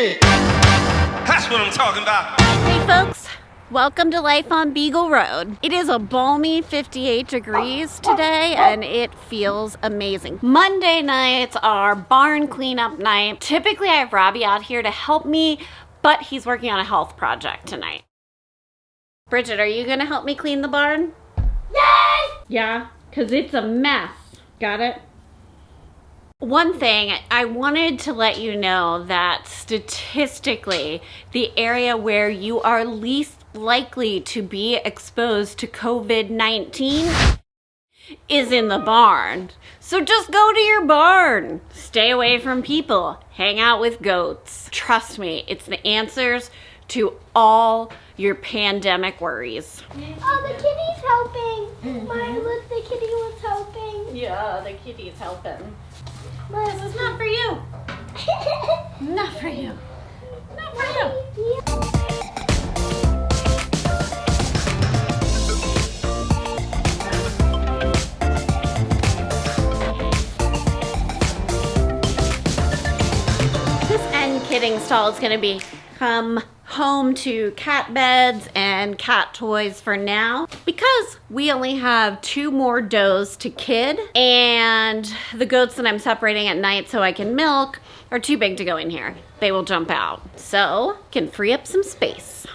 shit. That's what I'm talking about. Hey folks, welcome to Life on Beagle Road. It is a balmy 58 degrees today and it feels amazing. Monday nights are barn cleanup night. Typically I have Robbie out here to help me, but he's working on a health project tonight. Bridget, are you gonna help me clean the barn? Yes! Yeah, because it's a mess. Got it? One thing, I wanted to let you know that statistically, the area where you are least likely to be exposed to COVID-19 is in the barn. So just go to your barn. Stay away from people. Hang out with goats. Trust me, it's the answers to all your pandemic worries. Oh, the kitty's helping. Look, the kitty was helping. Yeah, the kitty's helping. Look. This is not for you. Not for you. Not for you. This end kidding stall is going to become home to cat beds and cat toys for now because we only have 2 more does to kid, and the goats that I'm separating at night so I can milk are too big to go in here. They will jump out, so can free up some space.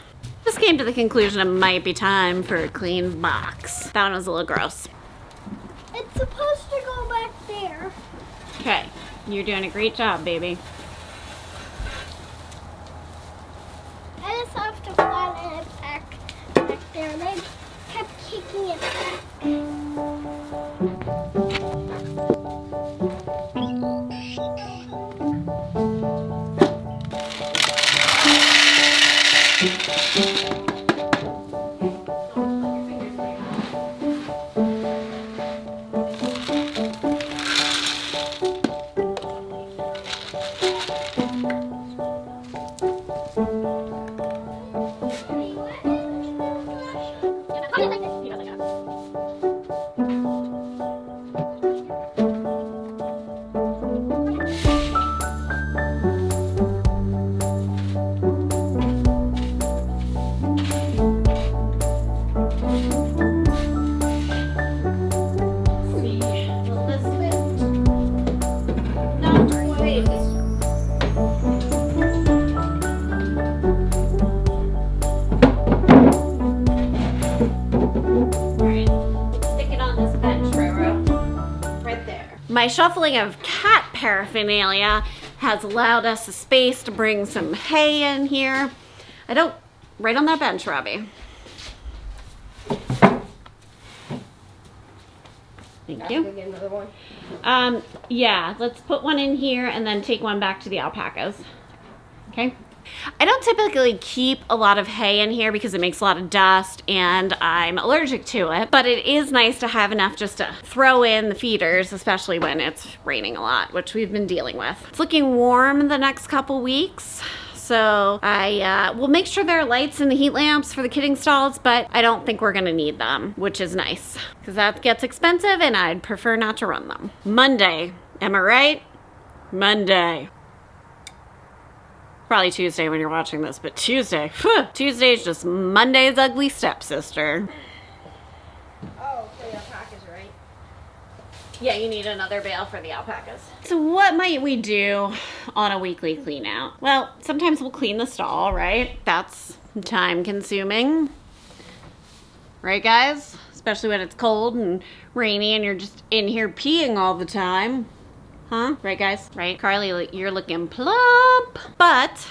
Just came to the conclusion it might be time for a clean box. That one was a little gross. It's supposed to go back there. Okay, you're doing a great job, baby. I just have to flatten it back there. And I kept kicking it back. My shuffling of cat paraphernalia has allowed us a space to bring some hay in here. Right on that bench, Robbie. Thank you. Get another one. Yeah, let's put one in here and then take one back to the alpacas. Okay. I don't typically keep a lot of hay in here because it makes a lot of dust and I'm allergic to it, but it is nice to have enough just to throw in the feeders, especially when it's raining a lot, which we've been dealing with. It's looking warm the next couple weeks, so I will make sure there are lights in the heat lamps for the kidding stalls, but I don't think we're gonna need them, which is nice because that gets expensive and I'd prefer not to run them. Monday, am I right? Monday. Probably Tuesday when you're watching this, but Tuesday. Whew, Tuesday's just Monday's ugly stepsister. Oh, for the alpacas, right? Yeah, you need another bale for the alpacas. So what might we do on a weekly clean out? Well, sometimes we'll clean the stall, right? That's time consuming. Right, guys? Especially when it's cold and rainy and you're just in here peeing all the time. Huh? Right, guys? Right? Carly, you're looking plump. But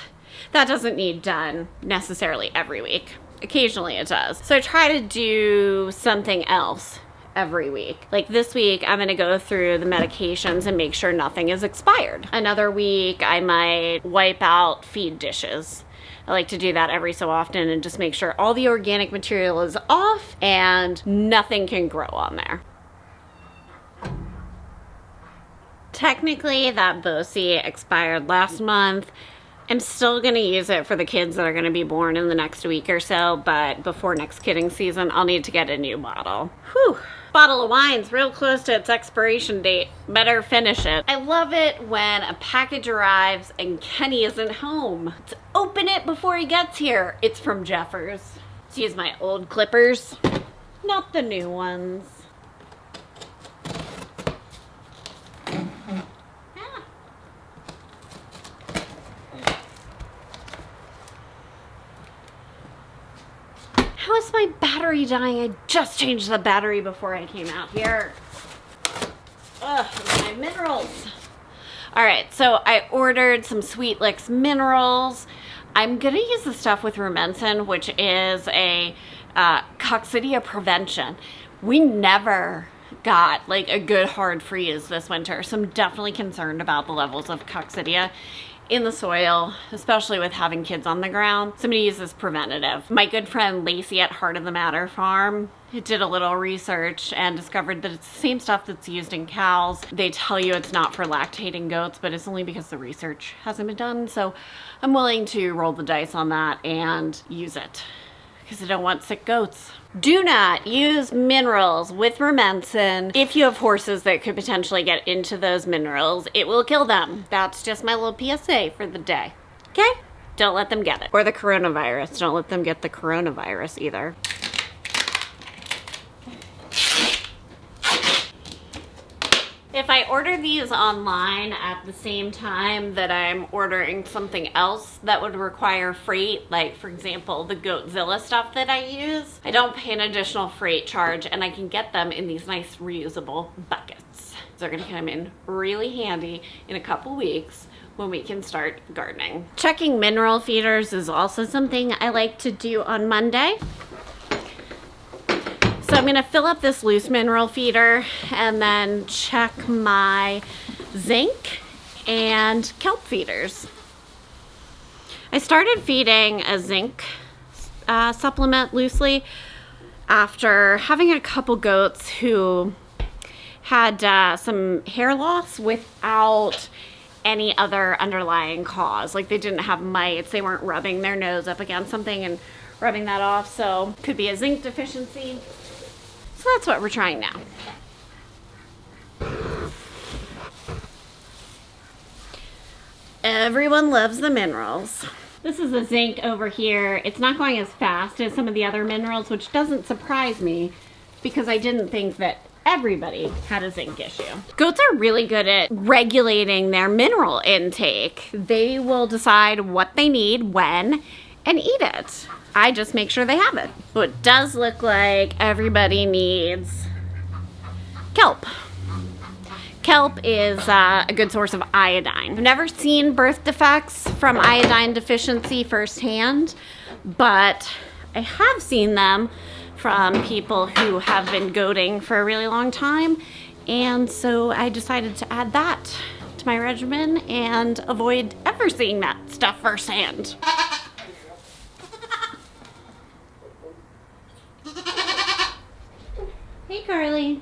that doesn't need done necessarily every week. Occasionally it does. So I try to do something else every week. Like this week, I'm gonna go through the medications and make sure nothing is expired. Another week, I might wipe out feed dishes. I like to do that every so often and just make sure all the organic material is off and nothing can grow on there. Technically, that Bosie expired last month. I'm still gonna use it for the kids that are gonna be born in the next week or so, but before next kidding season, I'll need to get a new bottle. Whew. Bottle of wine's real close to its expiration date. Better finish it. I love it when a package arrives and Kenny isn't home. Let's open it before he gets here. It's from Jeffers. Let's use my old clippers, not the new ones. How is my battery dying? I just changed the battery before I came out here. Ugh, my minerals. All right, so I ordered some Sweet Licks minerals. I'm gonna use the stuff with Rumensin, which is a coccidia prevention. We never got like a good hard freeze this winter, so I'm definitely concerned about the levels of coccidia in the soil, especially with having kids on the ground. Somebody uses preventative. My good friend Lacey at Heart of the Matter Farm did a little research and discovered that it's the same stuff that's used in cows. They tell you it's not for lactating goats, but it's only because the research hasn't been done. So I'm willing to roll the dice on that and use it because I don't want sick goats. Do not use minerals with Rumensin if you have horses that could potentially get into those minerals. It will kill them. That's just my little PSA for the day. Okay? Don't let them get it. Or the coronavirus. Don't let them get the coronavirus either. If I order these online at the same time that I'm ordering something else that would require freight, like for example, the Goatzilla stuff that I use, I don't pay an additional freight charge and I can get them in these nice reusable buckets. They're gonna come in really handy in a couple weeks when we can start gardening. Checking mineral feeders is also something I like to do on Monday. So I'm gonna fill up this loose mineral feeder and then check my zinc and kelp feeders. I started feeding a zinc supplement loosely after having a couple goats who had some hair loss without any other underlying cause. Like they didn't have mites, they weren't rubbing their nose up against something and rubbing that off, so could be a zinc deficiency. So that's what we're trying now. Everyone loves the minerals. This is the zinc over here. It's not going as fast as some of the other minerals, which doesn't surprise me because I didn't think that everybody had a zinc issue. Goats are really good at regulating their mineral intake. They will decide what they need, when, and eat it. I just make sure they have it. So it does look like everybody needs kelp. Kelp is a good source of iodine. I've never seen birth defects from iodine deficiency firsthand, but I have seen them from people who have been goating for a really long time. And so I decided to add that to my regimen and avoid ever seeing that stuff firsthand. Hey, Carly.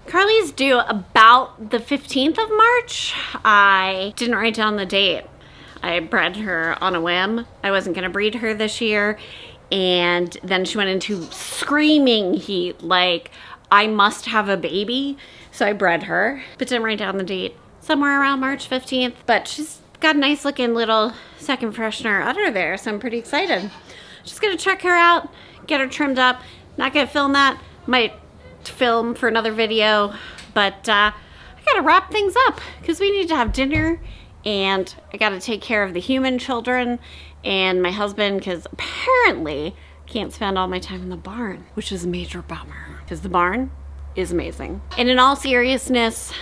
Carly's due about the 15th of March. I didn't write down the date. I bred her on a whim. I wasn't gonna breed her this year. And then she went into screaming heat, like, I must have a baby. So I bred her, but didn't write down the date. Somewhere around March 15th, but she's got a nice looking little second freshener udder there, so I'm pretty excited. Just gonna check her out, get her trimmed up. Not gonna film that, might film for another video, but I gotta wrap things up because we need to have dinner and I gotta take care of the human children and my husband because apparently I can't spend all my time in the barn, which is a major bummer because the barn is amazing. And in all seriousness,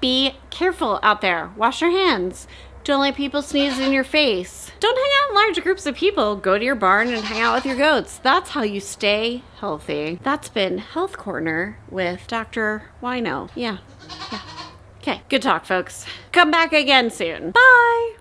be careful out there. Wash your hands. Don't let people sneeze in your face. Don't hang out in large groups of people. Go to your barn and hang out with your goats. That's how you stay healthy. That's been Health Corner with Dr. Wino. Yeah. Okay, good talk, folks. Come back again soon. Bye.